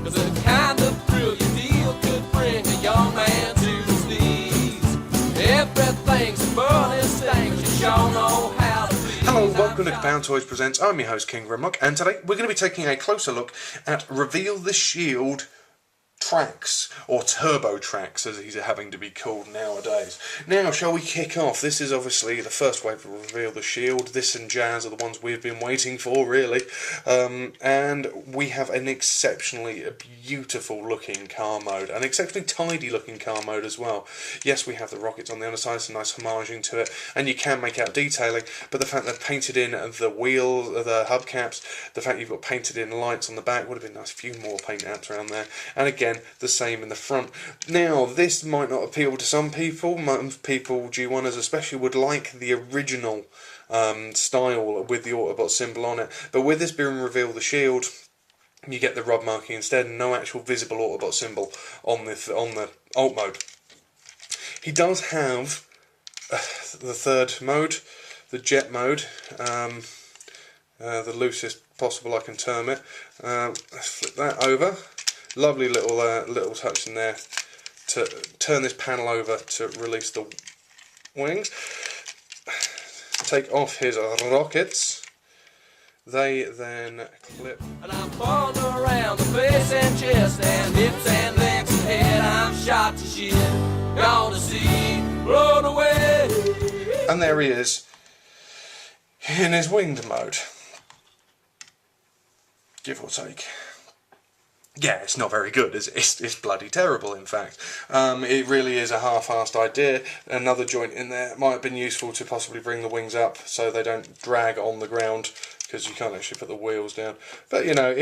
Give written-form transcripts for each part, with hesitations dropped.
was the kind of thrill you feel could bring a young man to his knees. Everything's a burning stain, but you sure know how to please. Hello, welcome to Kapow Toys Presents. I'm your host, King Grimlock, and today we're going to be taking a closer look at Reveal the Shield tracks, or turbo tracks as these are having to be called nowadays. Now, shall we kick off? This is obviously the first wave of Reveal the Shield. This and Jazz are the ones we've been waiting for, really. And we have an exceptionally beautiful looking car mode, an exceptionally tidy looking car mode as well. Yes, we have the rockets on the underside, some nice homaging to it, and you can make out detailing, but the fact they've painted in the wheels, the hubcaps, the fact you've got painted in lights on the back, would have been nice, a few more paint apps around there, and again, the same in the front. Now, this might not appeal to some people. Most people, G1ers especially, would like the original style with the Autobot symbol on it, but with this being Reveal the Shield, you get the rub marking instead, and no actual visible Autobot symbol on the alt mode. He does have the third mode, the jet mode, the loosest possible I can term it. Let's flip that over. Lovely little touch in there to turn this panel over to release the wings. Take off his rockets. They then clip. And I'm falling around the face and chest and hips and legs and head. I'm shot to shit, gone to sea, blown away. And there he is in his winged mode. Give or take. Yeah, it's not very good. It's bloody terrible, in fact. It really is a half-assed idea. Another joint in there might have been useful to possibly bring the wings up so they don't drag on the ground, because you can't actually put the wheels down. But, you know,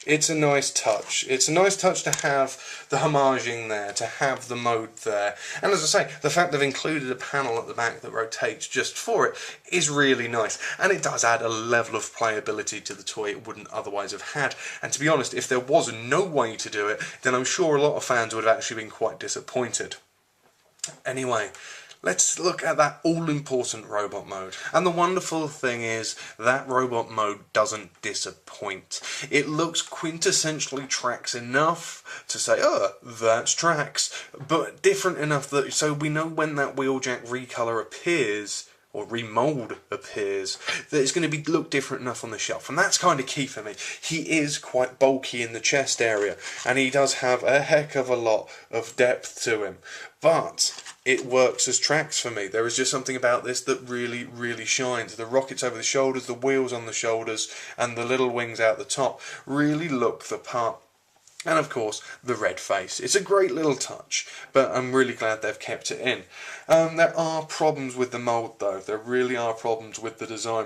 it's a nice touch. It's a nice touch to have the homaging there, to have the mode there. And as I say, the fact they've included a panel at the back that rotates just for it is really nice. And it does add a level of playability to the toy it wouldn't otherwise have had. And to be honest, if there was no way to do it, then I'm sure a lot of fans would have actually been quite disappointed. Anyway, let's look at that all-important robot mode. And the wonderful thing is that robot mode doesn't disappoint. It looks quintessentially Trax enough to say, oh, that's Trax, but different enough that so we know when that Wheeljack recolor appears, or remold appears, that it's going to look different enough on the shelf. And that's kind of key for me. He is quite bulky in the chest area, and he does have a heck of a lot of depth to him. But it works as Trax for me. There is just something about this that really, really shines. The rockets over the shoulders, the wheels on the shoulders, and the little wings out the top really look the part. And of course, the red face. It's a great little touch, but I'm really glad they've kept it in. There are problems with the mould though. There really are problems with the design.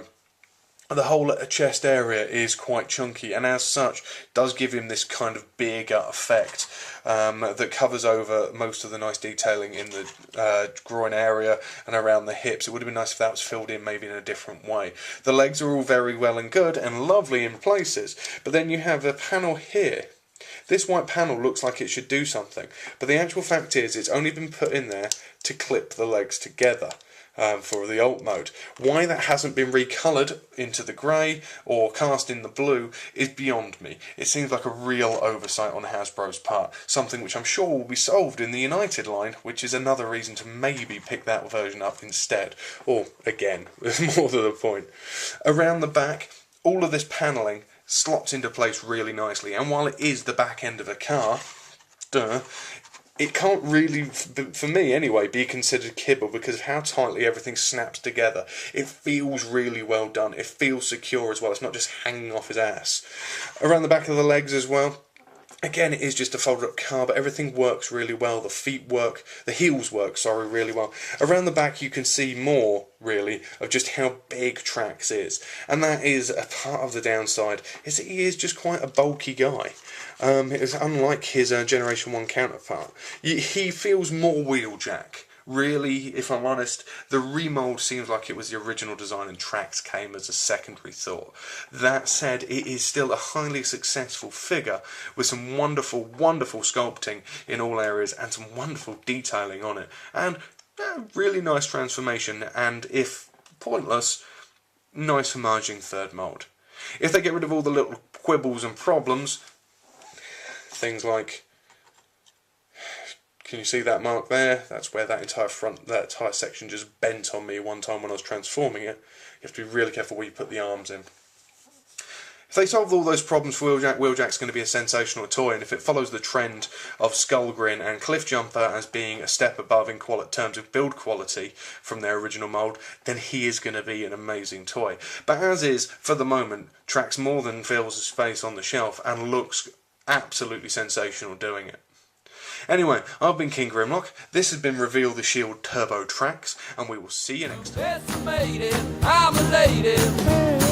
The whole chest area is quite chunky, and as such does give him this kind of beer gut effect that covers over most of the nice detailing in the groin area and around the hips. It would have been nice if that was filled in maybe in a different way. The legs are all very well and good and lovely in places, but then you have a panel here. This white panel looks like it should do something, but the actual fact is it's only been put in there to clip the legs together. For the alt mode. Why that hasn't been recoloured into the grey or cast in the blue is beyond me. It seems like a real oversight on Hasbro's part, something which I'm sure will be solved in the United line, which is another reason to maybe pick that version up instead. Or, again, there's more to the point. Around the back, all of this panelling slots into place really nicely, and while it is the back end of a car, it can't really, for me anyway, be considered kibble because of how tightly everything snaps together. It feels really well done. It feels secure as well. It's not just hanging off his ass. Around the back of the legs as well, again, it is just a folded up car, but everything works really well. The feet work, the heels work, sorry, really well. Around the back you can see more, really, of just how big Trax is. And that is a part of the downside, is that he is just quite a bulky guy. It's unlike his Generation 1 counterpart. He feels more Wheeljack. Really, if I'm honest, the remold seems like it was the original design and Trax came as a secondary thought. That said, it is still a highly successful figure with some wonderful, wonderful sculpting in all areas and some wonderful detailing on it. And really nice transformation, and if pointless, nice homaging third mould. If they get rid of all the little quibbles and problems, things like, can you see that mark there? That's where that entire section just bent on me one time when I was transforming it. You have to be really careful where you put the arms in. If they solve all those problems for Wheeljack, Wheeljack's going to be a sensational toy, and if it follows the trend of Skullgrin and Cliffjumper as being a step above in terms of build quality from their original mould, then he is going to be an amazing toy. But as is, for the moment, tracks more than fills his space on the shelf and looks absolutely sensational doing it. Anyway, I've been King Grimlock, this has been Reveal the Shield Turbo Tracks, and we will see you next time. Decimated, I'm elated.